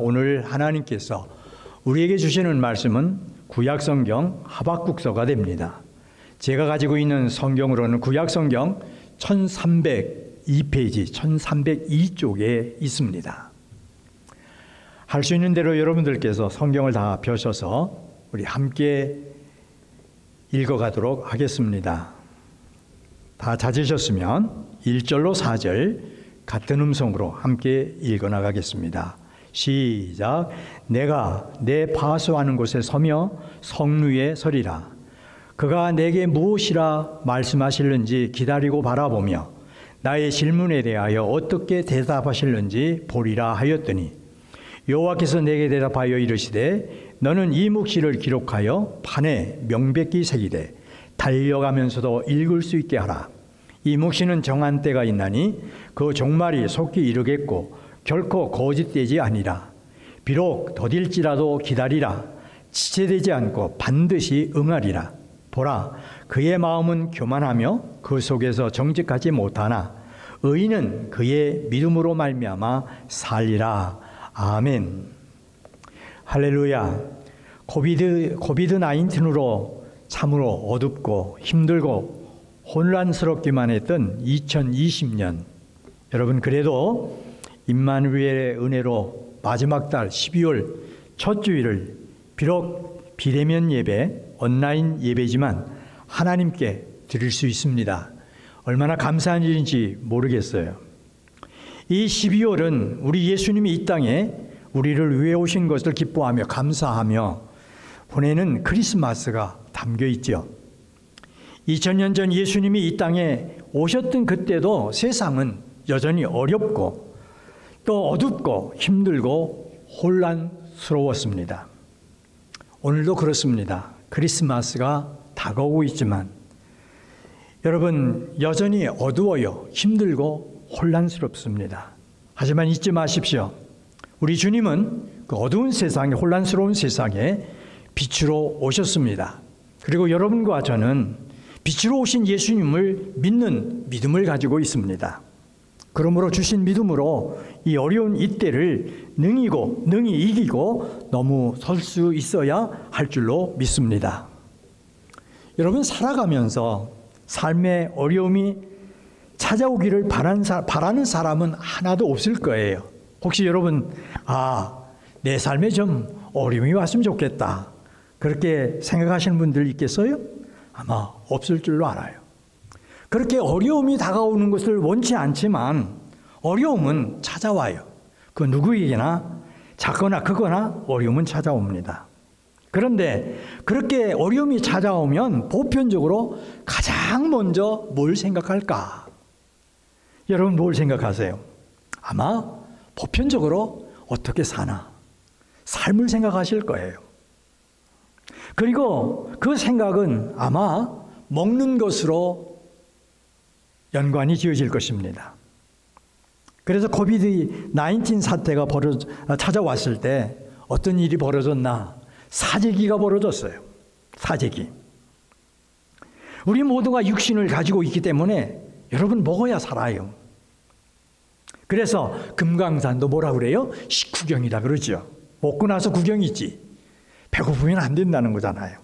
오늘 하나님께서 우리에게 주시는 말씀은 구약성경 하박국서가 됩니다. 제가 가지고 있는 성경으로는 구약성경 1302페이지, 1302쪽에 있습니다. 할 수 있는 대로 여러분들께서 성경을 다 펴셔서 우리 함께 읽어가도록 하겠습니다. 다 찾으셨으면 1절로 4절 같은 음성으로 함께 읽어나가겠습니다. 시작. 내가 내 파수하는 곳에 서며 성루에 서리라. 그가 내게 무엇이라 말씀하실는지 기다리고 바라보며 나의 질문에 대하여 어떻게 대답하실는지 보리라 하였더니 여호와께서 내게 대답하여 이르시되 너는 이 묵시를 기록하여 판에 명백히 새기되 달려가면서도 읽을 수 있게 하라. 이 묵시는 정한 때가 있나니 그 종말이 속히 이르겠고 결코 거짓되지 아니라. 비록 더딜지라도 기다리라. 지체되지 않고 반드시 응하리라. 보라, 그의 마음은 교만하며 그 속에서 정직하지 못하나 의인은 그의 믿음으로 말미암아 살리라. 아멘. 할렐루야. 코비드-19으로 참으로 어둡고 힘들고 혼란스럽기만 했던 2020년. 여러분, 그래도 임마누엘의 은혜로 마지막 달 12월 첫 주일을 비록 비대면 예배, 온라인 예배지만 하나님께 드릴 수 있습니다. 얼마나 감사한 일인지 모르겠어요. 이 12월은 우리 예수님이 이 땅에 우리를 위해 오신 것을 기뻐하며 감사하며 보내는 크리스마스가 담겨 있죠. 2000년 전 예수님이 이 땅에 오셨던 그때도 세상은 여전히 어렵고 또 어둡고 힘들고 혼란스러웠습니다. 오늘도 그렇습니다. 크리스마스가 다가오고 있지만 여러분, 여전히 어두워요. 힘들고 혼란스럽습니다. 하지만 잊지 마십시오. 우리 주님은 그 어두운 세상에, 혼란스러운 세상에 빛으로 오셨습니다. 그리고 여러분과 저는 빛으로 오신 예수님을 믿는 믿음을 가지고 있습니다. 그러므로 주신 믿음으로 이 어려운 이때를 능히 이기고 너무 설 수 있어야 할 줄로 믿습니다. 여러분, 살아가면서 삶의 어려움이 찾아오기를 바라는 사람은 하나도 없을 거예요. 혹시 여러분, 내 삶에 좀 어려움이 왔으면 좋겠다, 그렇게 생각하시는 분들 있겠어요? 아마 없을 줄로 알아요. 그렇게 어려움이 다가오는 것을 원치 않지만 어려움은 찾아와요. 그 누구에게나 작거나 크거나 어려움은 찾아옵니다. 그런데 그렇게 어려움이 찾아오면 보편적으로 가장 먼저 뭘 생각할까? 여러분, 뭘 생각하세요? 아마 보편적으로 어떻게 사나? 삶을 생각하실 거예요. 그리고 그 생각은 아마 먹는 것으로 연관이 지어질 것입니다. 그래서 코비드-19 사태가 찾아왔을 때 어떤 일이 벌어졌나? 사재기가 벌어졌어요. 사재기. 우리 모두가 육신을 가지고 있기 때문에 여러분, 먹어야 살아요. 그래서 금강산도 뭐라 그래요? 식후경이다 그러죠. 먹고 나서 구경이지. 배고프면 안 된다는 거잖아요.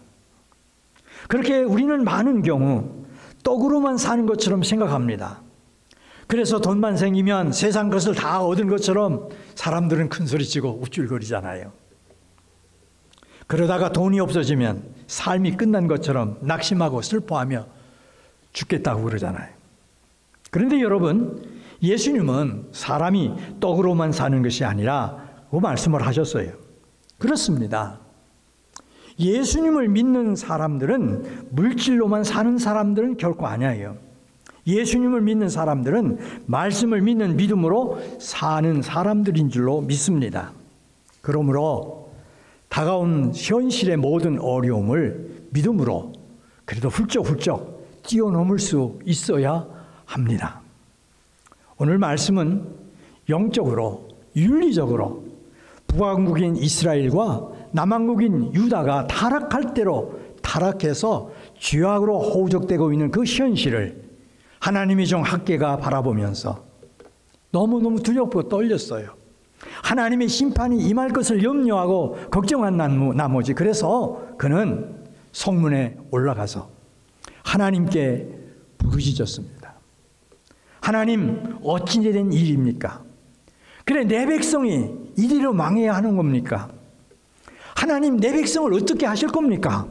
그렇게 우리는 많은 경우 떡으로만 사는 것처럼 생각합니다. 그래서 돈만 생기면 세상 것을 다 얻은 것처럼 사람들은 큰소리치고 우쭐거리잖아요. 그러다가 돈이 없어지면 삶이 끝난 것처럼 낙심하고 슬퍼하며 죽겠다고 그러잖아요. 그런데 여러분, 예수님은 사람이 떡으로만 사는 것이 아니라고 말씀을 하셨어요. 그렇습니다. 예수님을 믿는 사람들은, 물질로만 사는 사람들은 결코 아니에요. 예수님을 믿는 사람들은 말씀을 믿는 믿음으로 사는 사람들인 줄로 믿습니다. 그러므로 다가온 현실의 모든 어려움을 믿음으로 그래도 훌쩍훌쩍 뛰어넘을 수 있어야 합니다. 오늘 말씀은 영적으로, 윤리적으로 북왕국인 이스라엘과 남왕국인 유다가 타락할 대로 타락해서 죄악으로 허우적대고 있는 그 현실을 하나님의 종 학개가 바라보면서 너무너무 두렵고 떨렸어요. 하나님의 심판이 임할 것을 염려하고 걱정한 나머지 그래서 그는 성문에 올라가서 하나님께 부르짖었습니다. 하나님, 어찌 된 일입니까? 그래, 내 백성이 이리로 망해야 하는 겁니까? 하나님, 내 백성을 어떻게 하실 겁니까?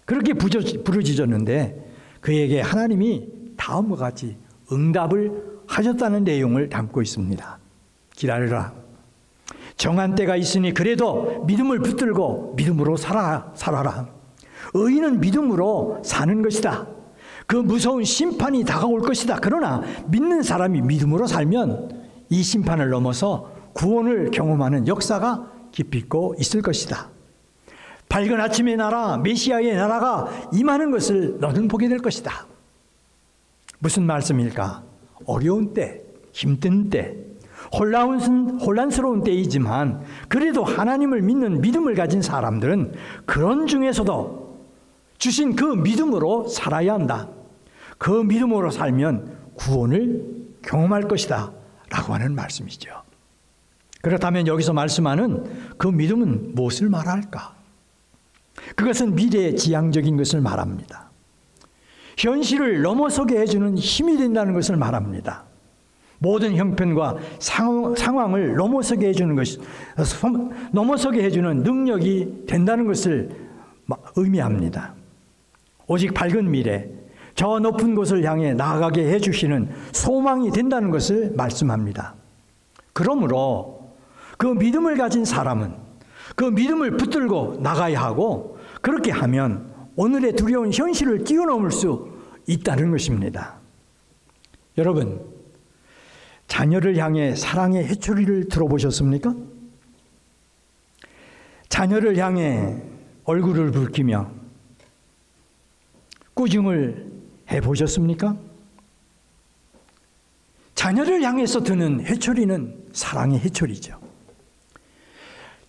그렇게 부르짖었는데 그에게 하나님이 다음과 같이 응답을 하셨다는 내용을 담고 있습니다. 기다려라. 정한 때가 있으니 그래도 믿음을 붙들고 믿음으로 살아라. 의인은 믿음으로 사는 것이다. 그 무서운 심판이 다가올 것이다. 그러나 믿는 사람이 믿음으로 살면 이 심판을 넘어서 구원을 경험하는 역사가 기필코 있을 것이다. 밝은 아침의 나라, 메시아의 나라가 임하는 것을 너는 보게 될 것이다. 무슨 말씀일까? 어려운 때, 힘든 때, 혼란스러운 때이지만 그래도 하나님을 믿는 믿음을 가진 사람들은 그런 중에서도 주신 그 믿음으로 살아야 한다. 그 믿음으로 살면 구원을 경험할 것이다 라고 하는 말씀이죠. 그렇다면 여기서 말씀하는 그 믿음은 무엇을 말할까? 그것은 미래지향적인 것을 말합니다. 현실을 넘어서게 해주는 힘이 된다는 것을 말합니다. 모든 형편과 상황을 넘어서게 해주는 능력이 된다는 것을 의미합니다. 오직 밝은 미래, 저 높은 곳을 향해 나아가게 해주시는 소망이 된다는 것을 말씀합니다. 그러므로 그 믿음을 가진 사람은 그 믿음을 붙들고 나가야 하고 그렇게 하면 오늘의 두려운 현실을 뛰어넘을 수 있다는 것입니다. 여러분, 자녀를 향해 사랑의 회초리를 들어보셨습니까? 자녀를 향해 얼굴을 붉히며 꾸중을 해보셨습니까? 자녀를 향해서 드는 회초리는 사랑의 회초리죠.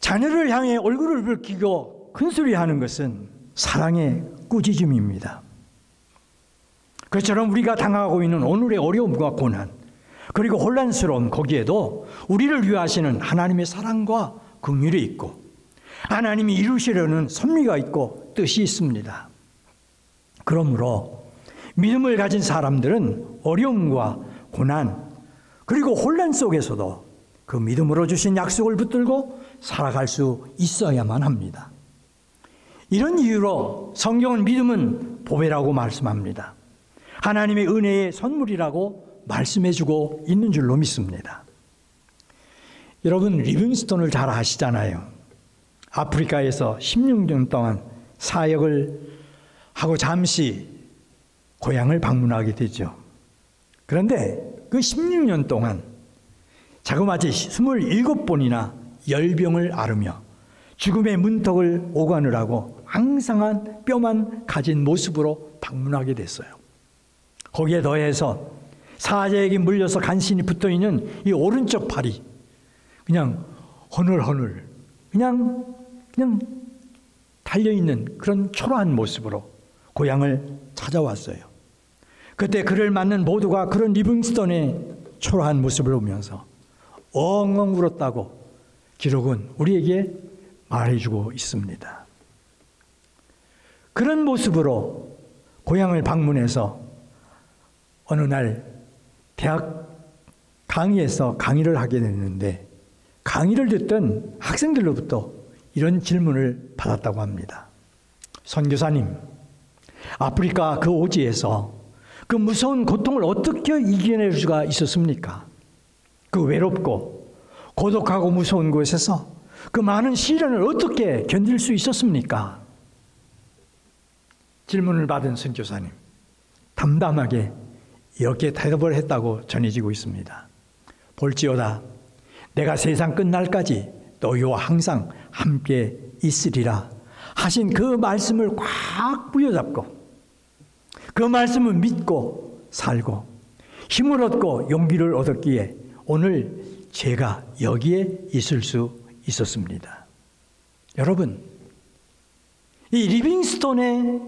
자녀를 향해 얼굴을 붉히고 큰소리하는 것은 사랑의 꾸짖음입니다. 그처럼 우리가 당하고 있는 오늘의 어려움과 고난 그리고 혼란스러움 거기에도 우리를 위하시는 하나님의 사랑과 긍휼이 있고 하나님이 이루시려는 섭리가 있고 뜻이 있습니다. 그러므로 믿음을 가진 사람들은 어려움과 고난 그리고 혼란 속에서도 그 믿음으로 주신 약속을 붙들고 살아갈 수 있어야만 합니다. 이런 이유로 성경은 믿음은 보배라고 말씀합니다. 하나님의 은혜의 선물이라고 말씀해주고 있는 줄로 믿습니다. 여러분, 리빙스톤을 잘 아시잖아요. 아프리카에서 16년 동안 사역을 하고 잠시 고향을 방문하게 되죠. 그런데 그 16년 동안 자그마치 27번이나 열병을 앓으며 죽음의 문턱을 오가느라고 항상한 뼈만 가진 모습으로 방문하게 됐어요. 거기에 더해서 사자에게 물려서 간신히 붙어있는 이 오른쪽 팔이 그냥 허늘허늘 그냥 달려있는 그런 초라한 모습으로 고향을 찾아왔어요. 그때 그를 만난 모두가 그런 리빙스톤의 초라한 모습을 보면서 엉엉 울었다고 기록은 우리에게 말해주고 있습니다. 그런 모습으로 고향을 방문해서 어느 날 대학 강의에서 강의를 하게 됐는데 강의를 듣던 학생들로부터 이런 질문을 받았다고 합니다. 선교사님, 아프리카 그 오지에서 그 무서운 고통을 어떻게 이겨낼 수가 있었습니까? 그 외롭고 고독하고 무서운 곳에서 그 많은 시련을 어떻게 견딜 수 있었습니까? 질문을 받은 선교사님, 담담하게 이렇게 대답을 했다고 전해지고 있습니다. 볼지어다 내가 세상 끝날까지 너희와 항상 함께 있으리라 하신 그 말씀을 꽉 부여잡고 그 말씀을 믿고 살고 힘을 얻고 용기를 얻었기에 오늘 제가 여기에 있을 수 있었습니다. 여러분, 이 리빙스톤의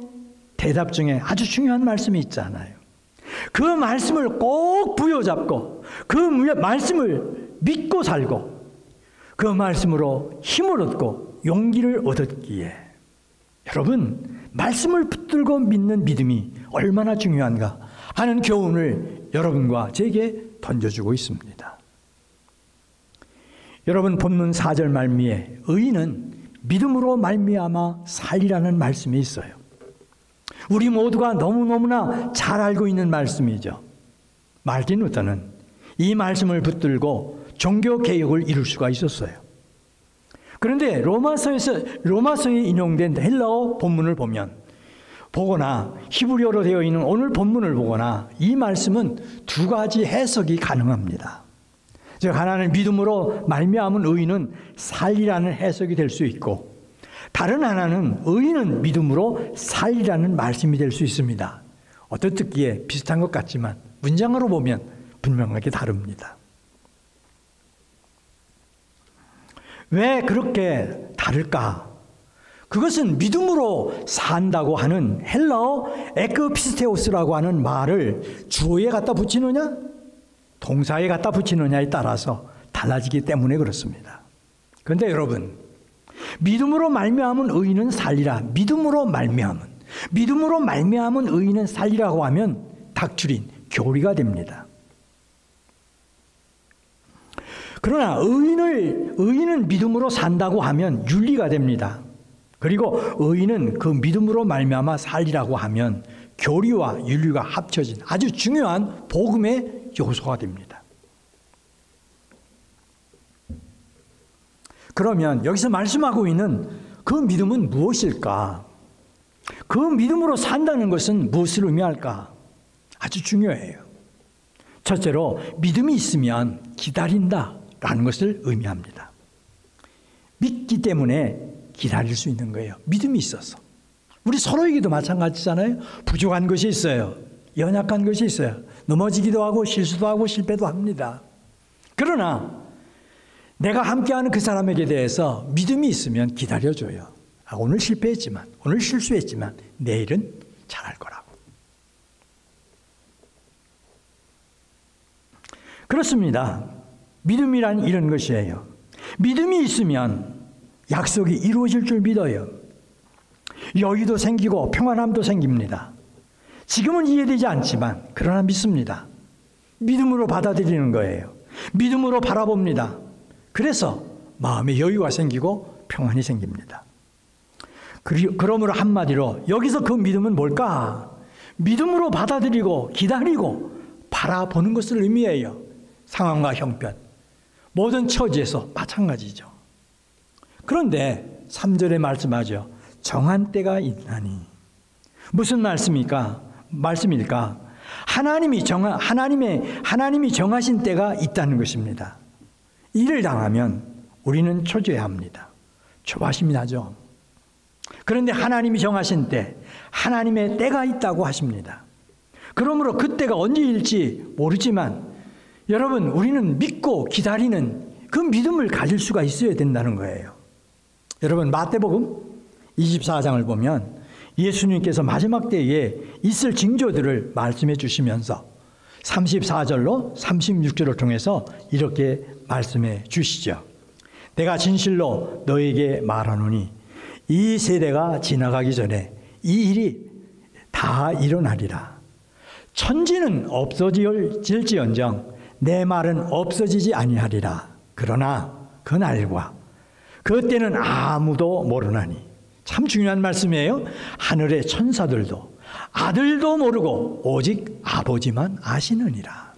대답 중에 아주 중요한 말씀이 있잖아요. 그 말씀을 꼭 부여잡고 그 말씀을 믿고 살고 그 말씀으로 힘을 얻고 용기를 얻었기에 여러분 말씀을 붙들고 믿는 믿음이 얼마나 중요한가 하는 교훈을 여러분과 제게 던져주고 있습니다. 여러분 본문 4절 말미에 의인은 믿음으로 말미암아 살리라는 말씀이 있어요. 우리 모두가 너무너무나 잘 알고 있는 말씀이죠. 말틴 루터는 이 말씀을 붙들고 종교개혁을 이룰 수가 있었어요. 그런데 로마서에 인용된 헬라어 본문을 보거나 히브리어로 되어 있는 오늘 본문을 보거나 이 말씀은 두 가지 해석이 가능합니다. 즉 하나는 믿음으로 말미암은 의인은 살리라는 해석이 될 수 있고 다른 하나는 의인은 믿음으로 살리라는 말씀이 될 수 있습니다. 어떻기에 비슷한 것 같지만 문장으로 보면 분명하게 다릅니다. 왜 그렇게 다를까? 그것은 믿음으로 산다고 하는 헬라어 에크피스테오스라고 하는 말을 주어에 갖다 붙이느냐 동사에 갖다 붙이느냐에 따라서 달라지기 때문에 그렇습니다. 그런데 여러분 믿음으로 말미암은 의인은 살리라. 믿음으로 말미암은 의인은 살리라고 하면 닥줄인 교리가 됩니다. 그러나 의인은 믿음으로 산다고 하면 윤리가 됩니다. 그리고 의인은 그 믿음으로 말미암아 살리라고 하면 교리와 윤리가 합쳐진 아주 중요한 복음의 요소가 됩니다. 그러면 여기서 말씀하고 있는 그 믿음은 무엇일까? 그 믿음으로 산다는 것은 무엇을 의미할까? 아주 중요해요. 첫째로 믿음이 있으면 기다린다라는 것을 의미합니다. 믿기 때문에 기다릴 수 있는 거예요. 믿음이 있어서. 우리 서로에게도 마찬가지잖아요. 부족한 것이 있어요. 연약한 것이 있어요. 넘어지기도 하고 실수도 하고 실패도 합니다. 그러나 내가 함께하는 그 사람에게 대해서 믿음이 있으면 기다려줘요. 오늘 실패했지만, 오늘 실수했지만 내일은 잘할 거라고. 그렇습니다. 믿음이란 이런 것이에요. 믿음이 있으면 약속이 이루어질 줄 믿어요. 여유도 생기고 평안함도 생깁니다. 지금은 이해되지 않지만 그러나 믿습니다. 믿음으로 받아들이는 거예요. 믿음으로 바라봅니다. 그래서 마음에 여유가 생기고 평안이 생깁니다. 그러므로 한마디로 여기서 그 믿음은 뭘까? 믿음으로 받아들이고 기다리고 바라보는 것을 의미해요. 상황과 형편, 모든 처지에서 마찬가지죠. 그런데 3절에 말씀하죠. 정한 때가 있나니. 무슨 말씀일까? 하나님이 정하신 때가 있다는 것입니다. 이를 당하면 우리는 초조해야 합니다. 조바심이 나죠. 그런데 하나님이 정하신 때, 하나님의 때가 있다고 하십니다. 그러므로 그 때가 언제일지 모르지만 여러분 우리는 믿고 기다리는 그 믿음을 가질 수가 있어야 된다는 거예요. 여러분 마태복음 24장을 보면 예수님께서 마지막 때에 있을 징조들을 말씀해 주시면서 34절로 36절을 통해서 이렇게 말씀해 주시죠. 내가 진실로 너에게 말하노니 이 세대가 지나가기 전에 이 일이 다 일어나리라. 천지는 없어질지언정 내 말은 없어지지 아니하리라. 그러나 그 날과 그 때는 아무도 모르나니. 참 중요한 말씀이에요. 하늘의 천사들도 아들도 모르고 오직 아버지만 아시느니라.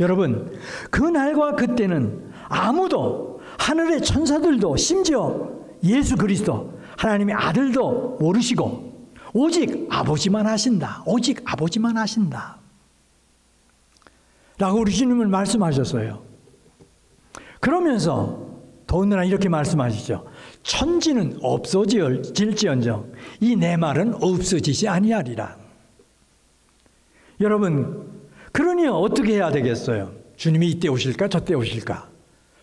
여러분 그 날과 그 때는 아무도, 하늘의 천사들도 심지어 예수 그리스도 하나님의 아들도 모르시고 오직 아버지만 아신다. 오직 아버지만 아신다 라고 우리 주님은 말씀하셨어요. 그러면서 더군다나 이렇게 말씀하시죠. 천지는 없어질지언정 이 내 말은 없어지지 아니하리라. 여러분 그러니 어떻게 해야 되겠어요? 주님이 이때 오실까 저때 오실까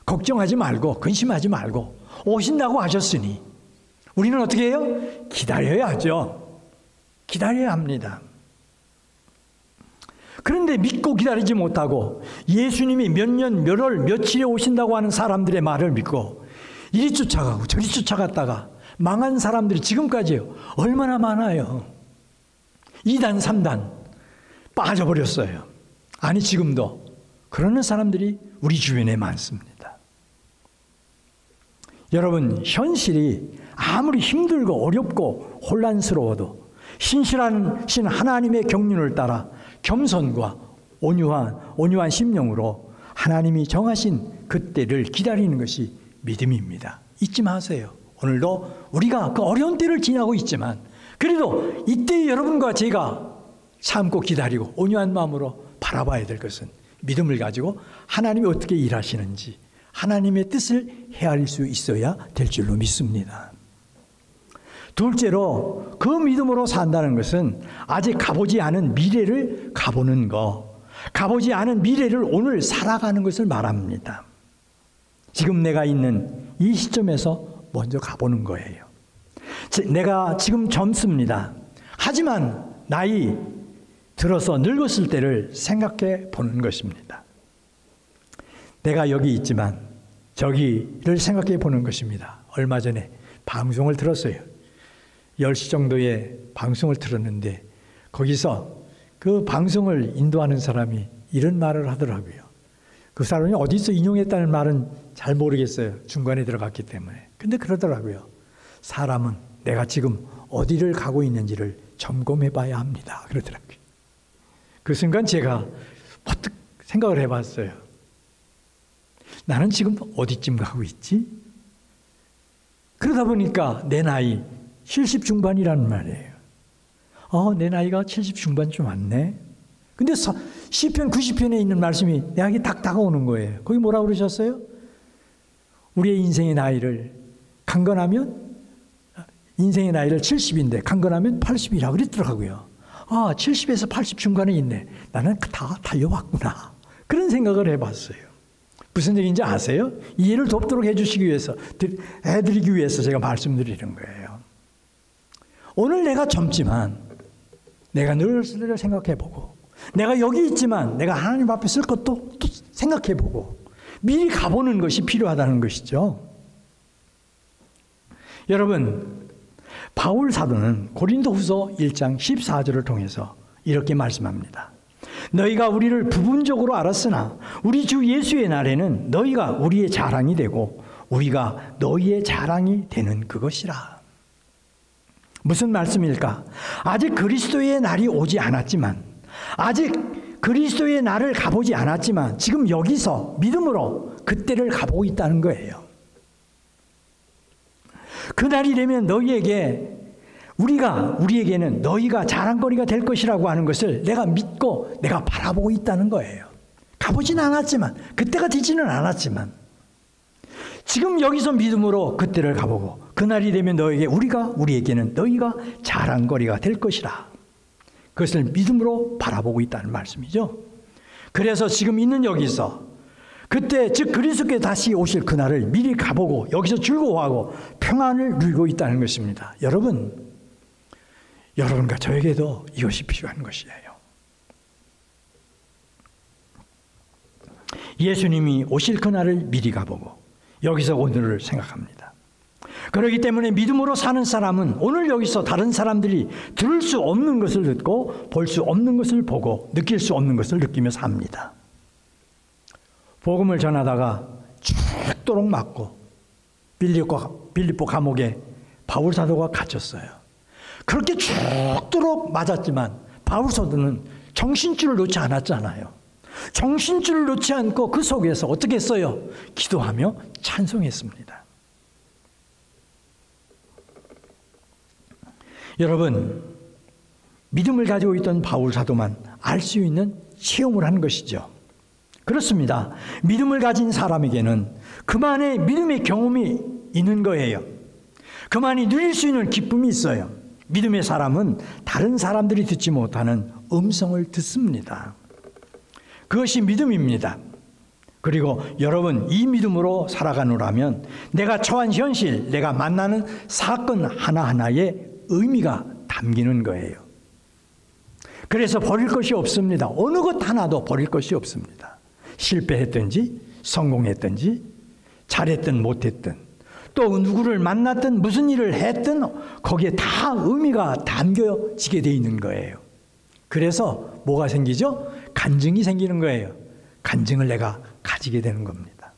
걱정하지 말고 근심하지 말고 오신다고 하셨으니 우리는 어떻게 해요? 기다려야 하죠. 기다려야 합니다. 그런데 믿고 기다리지 못하고 예수님이 몇 년, 몇 월, 며칠에 오신다고 하는 사람들의 말을 믿고 이리 쫓아가고 저리 쫓아갔다가 망한 사람들이 지금까지 얼마나 많아요. 2단, 3단 빠져버렸어요. 아니 지금도 그러는 사람들이 우리 주변에 많습니다. 여러분, 현실이 아무리 힘들고 어렵고 혼란스러워도 신실하신 하나님의 경륜을 따라 겸손과 온유한 심령으로 하나님이 정하신 그때를 기다리는 것이 믿음입니다. 잊지 마세요. 오늘도 우리가 그 어려운 때를 지나고 있지만 그래도 이때 여러분과 제가 참고 기다리고 온유한 마음으로 바라봐야 될 것은 믿음을 가지고 하나님이 어떻게 일하시는지 하나님의 뜻을 헤아릴 수 있어야 될 줄로 믿습니다. 둘째로 그 믿음으로 산다는 것은 아직 가보지 않은 미래를 가보는 것, 가보지 않은 미래를 오늘 살아가는 것을 말합니다. 지금 내가 있는 이 시점에서 먼저 가보는 거예요. 내가 지금 젊습니다. 하지만 나이 들어서 늙었을 때를 생각해 보는 것입니다. 내가 여기 있지만 저기를 생각해 보는 것입니다. 얼마 전에 방송을 들었어요. 10시 정도에 방송을 들었는데 거기서 그 방송을 인도하는 사람이 이런 말을 하더라고요. 그 사람이 어디서 인용했다는 말은 잘 모르겠어요. 중간에 들어갔기 때문에. 근데 그러더라고요. 사람은 내가 지금 어디를 가고 있는지를 점검해 봐야 합니다. 그러더라고요. 그 순간 제가 퍼뜩 생각을 해봤어요. 나는 지금 어디쯤 가고 있지? 그러다 보니까 내 나이 70 중반이라는 말이에요. 내 나이가 70 중반쯤 왔네. 근데 시편 90편에 있는 말씀이 내게 딱 다가오는 거예요. 거기 뭐라고 그러셨어요? 우리의 인생의 나이를 강건하면 인생의 나이를 70인데 강건하면 80이라고 그랬더라고요. 70에서 80 중간에 있네. 나는 다 달려왔구나. 그런 생각을 해봤어요. 무슨 얘기인지 아세요? 이해를 돕도록 해주시기 위해서, 해드리기 위해서 제가 말씀드리는 거예요. 오늘 내가 젊지만 내가 늙었을 때를 생각해보고 내가 여기 있지만 내가 하나님 앞에 쓸 것도 또 생각해보고 미리 가보는 것이 필요하다는 것이죠. 여러분, 바울 사도는 고린도후서 1장 14절을 통해서 이렇게 말씀합니다. 너희가 우리를 부분적으로 알았으나 우리 주 예수의 날에는 너희가 우리의 자랑이 되고 우리가 너희의 자랑이 되는 그것이라. 무슨 말씀일까? 아직 그리스도의 날이 오지 않았지만, 아직 그리스도의 날을 가보지 않았지만 지금 여기서 믿음으로 그때를 가보고 있다는 거예요. 그 날이 되면 우리에게는 너희가 자랑거리가 될 것이라고 하는 것을 내가 믿고 내가 바라보고 있다는 거예요. 가보진 않았지만, 그때가 되지는 않았지만 지금 여기서 믿음으로 그때를 가보고 그 날이 되면 우리에게는 너희가 자랑거리가 될 것이라. 그것을 믿음으로 바라보고 있다는 말씀이죠. 그래서 지금 있는 여기서 그때 즉 그리스도께 다시 오실 그날을 미리 가보고 여기서 즐거워하고 평안을 누리고 있다는 것입니다. 여러분과 저에게도 이것이 필요한 것이에요. 예수님이 오실 그날을 미리 가보고 여기서 오늘을 생각합니다. 그렇기 때문에 믿음으로 사는 사람은 오늘 여기서 다른 사람들이 들을 수 없는 것을 듣고 볼 수 없는 것을 보고 느낄 수 없는 것을 느끼며 삽니다. 복음을 전하다가 죽도록 맞고 빌립보 감옥에 바울 사도가 갇혔어요. 그렇게 죽도록 맞았지만 바울 사도는 정신줄을 놓지 않았잖아요. 정신줄을 놓지 않고 그 속에서 어떻게 했어요? 기도하며 찬송했습니다. 여러분, 믿음을 가지고 있던 바울 사도만 알 수 있는 체험을 한 것이죠. 그렇습니다. 믿음을 가진 사람에게는 그만의 믿음의 경험이 있는 거예요. 그만이 누릴 수 있는 기쁨이 있어요. 믿음의 사람은 다른 사람들이 듣지 못하는 음성을 듣습니다. 그것이 믿음입니다. 그리고 여러분, 이 믿음으로 살아가노라면 내가 처한 현실, 내가 만나는 사건 하나하나에 의미가 담기는 거예요. 그래서 버릴 것이 없습니다. 어느 것 하나도 버릴 것이 없습니다. 실패했든지 성공했든지 잘했든 못했든 또 누구를 만났든 무슨 일을 했든 거기에 다 의미가 담겨지게 돼 있는 거예요. 그래서 뭐가 생기죠? 간증이 생기는 거예요. 간증을 내가 가지게 되는 겁니다.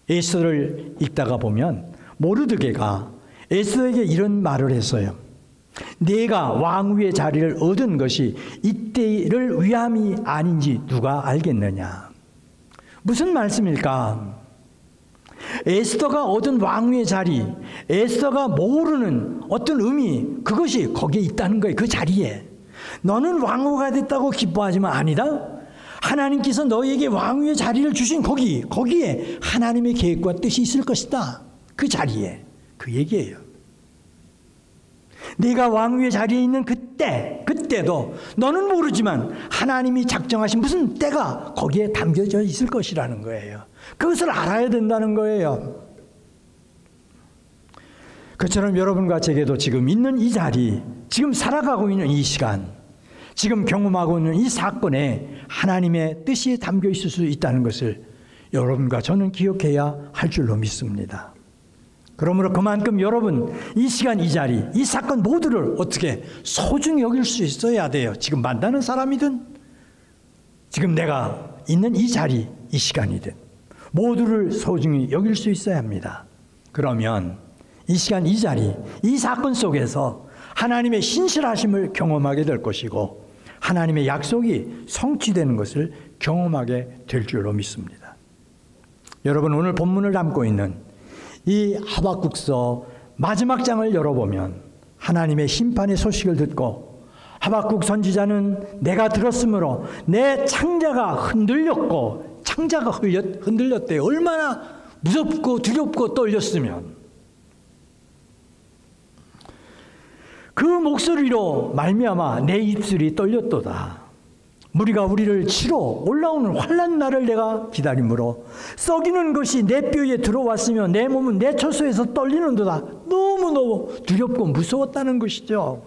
에스더를 읽다가 보면 모르드게가 에스더에게 이런 말을 했어요. 네가 왕위의 자리를 얻은 것이 이때를 위함이 아닌지 누가 알겠느냐. 무슨 말씀일까? 에스더가 얻은 왕위의 자리, 에스더가 모르는 어떤 의미, 그것이 거기에 있다는 거예요. 그 자리에. 너는 왕후가 됐다고 기뻐하지만 아니다. 하나님께서 너에게 왕위의 자리를 주신 거기에 하나님의 계획과 뜻이 있을 것이다. 그 자리에. 그 얘기예요. 네가 왕위의 자리에 있는 그때도 너는 모르지만 하나님이 작정하신 무슨 때가 거기에 담겨져 있을 것이라는 거예요. 그것을 알아야 된다는 거예요. 그처럼 여러분과 제게도 지금 있는 이 자리, 지금 살아가고 있는 이 시간, 지금 경험하고 있는 이 사건에 하나님의 뜻이 담겨 있을 수 있다는 것을 여러분과 저는 기억해야 할 줄로 믿습니다. 그러므로 그만큼 여러분 이 시간 이 자리 이 사건 모두를 어떻게 소중히 여길 수 있어야 돼요. 지금 만나는 사람이든 지금 내가 있는 이 자리 이 시간이든 모두를 소중히 여길 수 있어야 합니다. 그러면 이 시간 이 자리 이 사건 속에서 하나님의 신실하심을 경험하게 될 것이고 하나님의 약속이 성취되는 것을 경험하게 될 줄로 믿습니다. 여러분 오늘 본문을 담고 있는 이 하박국서 마지막 장을 열어보면 하나님의 심판의 소식을 듣고 하박국 선지자는 내가 들었으므로 내 창자가 흔들렸고 창자가 흔들렸대요. 얼마나 무섭고 두렵고 떨렸으면 그 목소리로 말미암아 내 입술이 떨렸도다. 무리가 우리를 치러 올라오는 환난 날을 내가 기다림으로 썩이는 것이 내 뼈에 들어왔으며 내 몸은 내 처소에서 떨리는도다. 너무너무 두렵고 무서웠다는 것이죠.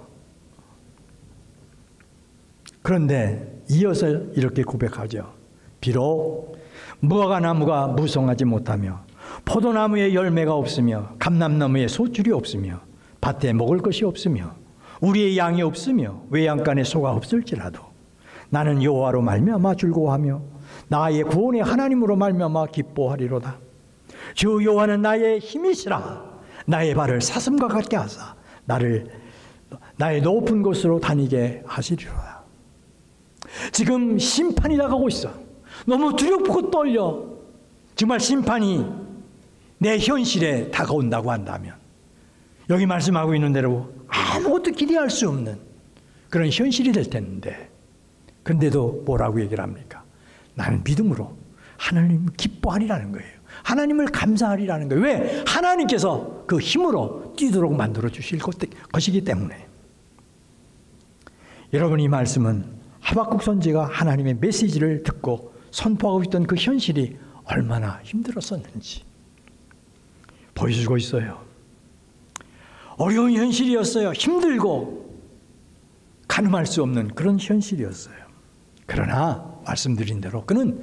그런데 이어서 이렇게 고백하죠. 비록 무화과나무가 무성하지 못하며 포도나무에 열매가 없으며 감람나무에 소출이 없으며 밭에 먹을 것이 없으며 우리의 양이 없으며 외양간에 소가 없을지라도 나는 여호와로 말미암아 즐거워하며 나의 구원의 하나님으로 말미암아 기뻐하리로다. 주 여호와는 나의 힘이시라. 나의 발을 사슴과 같게 하사 나를 나의 높은 곳으로 다니게 하시리로다. 지금 심판이 다가오고 있어. 너무 두렵고 떨려. 정말 심판이 내 현실에 다가온다고 한다면 여기 말씀하고 있는 대로 아무것도 기대할 수 없는 그런 현실이 될 텐데 근데도 뭐라고 얘기를 합니까? 나는 믿음으로 하나님을 기뻐하리라는 거예요. 하나님을 감사하리라는 거예요. 왜? 하나님께서 그 힘으로 뛰도록 만들어 주실 것이기 때문에. 여러분 이 말씀은 하박국 선지가 하나님의 메시지를 듣고 선포하고 있던 그 현실이 얼마나 힘들었었는지 보여주고 있어요. 어려운 현실이었어요. 힘들고 가늠할 수 없는 그런 현실이었어요. 그러나 말씀드린 대로 그는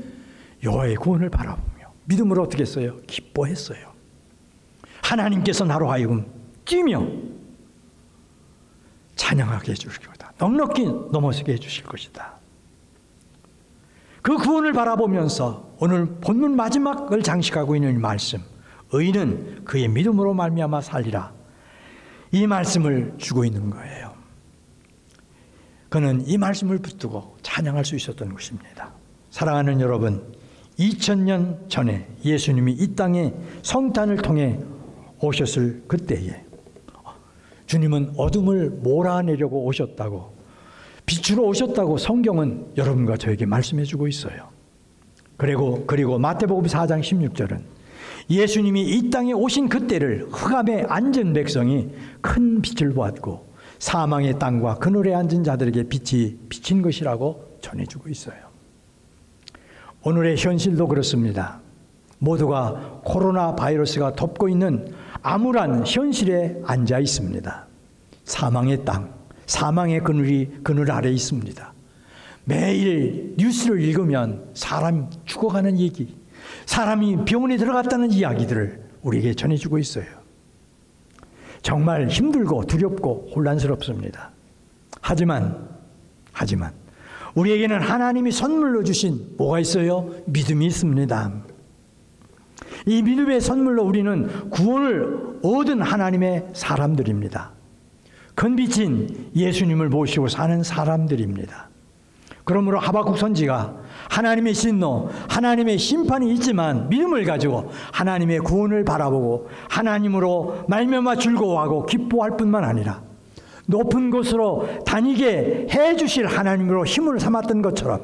여호와의 구원을 바라보며 믿음으로 어떻게 했어요? 기뻐했어요. 하나님께서 나로 하여금 뛰며 찬양하게 해줄 것이다. 넉넉히 넘어서게 해주실 것이다. 그 구원을 바라보면서 오늘 본문 마지막을 장식하고 있는 이 말씀, 의인은 그의 믿음으로 말미암아 살리라. 이 말씀을 주고 있는 거예요. 그는 이 말씀을 붙들고 찬양할 수 있었던 것입니다. 사랑하는 여러분, 2000년 전에 예수님이 이 땅에 성탄을 통해 오셨을 그때에 주님은 어둠을 몰아내려고 오셨다고, 빛으로 오셨다고 성경은 여러분과 저에게 말씀해 주고 있어요. 그리고 마태복음 4장 16절은 예수님이 이 땅에 오신 그때를 흑암에 앉은 백성이 큰 빛을 보았고 사망의 땅과 그늘에 앉은 자들에게 빛이 비친 것이라고 전해주고 있어요. 오늘의 현실도 그렇습니다. 모두가 코로나 바이러스가 덮고 있는 암울한 현실에 앉아 있습니다. 사망의 땅, 사망의 그늘 아래 있습니다. 매일 뉴스를 읽으면 사람 죽어가는 얘기, 사람이 병원에 들어갔다는 이야기들을 우리에게 전해주고 있어요. 정말 힘들고 두렵고 혼란스럽습니다. 하지만 우리에게는 하나님이 선물로 주신 뭐가 있어요? 믿음이 있습니다. 이 믿음의 선물로 우리는 구원을 얻은 하나님의 사람들입니다. 건비친 예수님을 모시고 사는 사람들입니다. 그러므로 하박국 선지가 하나님의 진노, 하나님의 심판이 있지만 믿음을 가지고 하나님의 구원을 바라보고 하나님으로 말미암아 즐거워하고 기뻐할 뿐만 아니라 높은 곳으로 다니게 해주실 하나님으로 힘을 삼았던 것처럼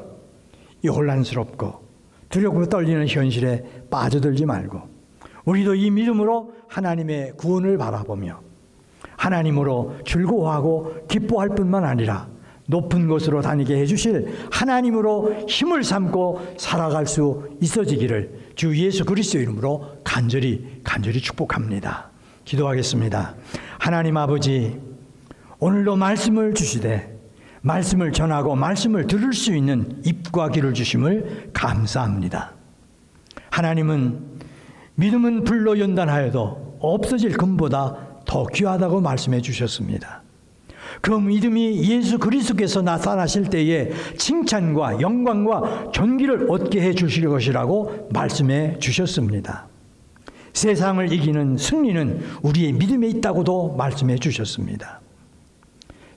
이 혼란스럽고 두렵고 떨리는 현실에 빠져들지 말고 우리도 이 믿음으로 하나님의 구원을 바라보며 하나님으로 즐거워하고 기뻐할 뿐만 아니라 높은 곳으로 다니게 해주실 하나님으로 힘을 삼고 살아갈 수 있어지기를 주 예수 그리스도의 이름으로 간절히 축복합니다. 기도하겠습니다. 하나님 아버지, 오늘도 말씀을 주시되 말씀을 전하고 말씀을 들을 수 있는 입과 귀를 주심을 감사합니다. 하나님은 믿음은 불로 연단하여도 없어질 금보다 더 귀하다고 말씀해 주셨습니다. 그 믿음이 예수 그리스도께서 나타나실 때에 칭찬과 영광과 존귀를 얻게 해 주실 것이라고 말씀해 주셨습니다. 세상을 이기는 승리는 우리의 믿음에 있다고도 말씀해 주셨습니다.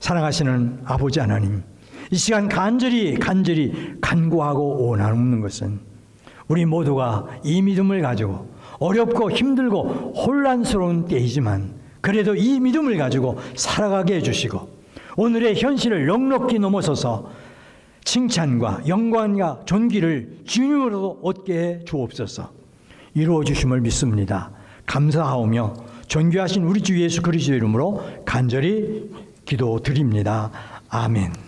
사랑하시는 아버지 하나님, 이 시간 간절히 간구하고 원하는 것은 우리 모두가 이 믿음을 가지고 어렵고 힘들고 혼란스러운 때이지만 그래도 이 믿음을 가지고 살아가게 해주시고 오늘의 현실을 넉넉히 넘어서서 칭찬과 영광과 존귀를 주님으로도 얻게 해 주옵소서. 이루어 주심을 믿습니다. 감사하오며 존귀하신 우리 주 예수 그리스도의 이름으로 간절히 기도드립니다. 아멘.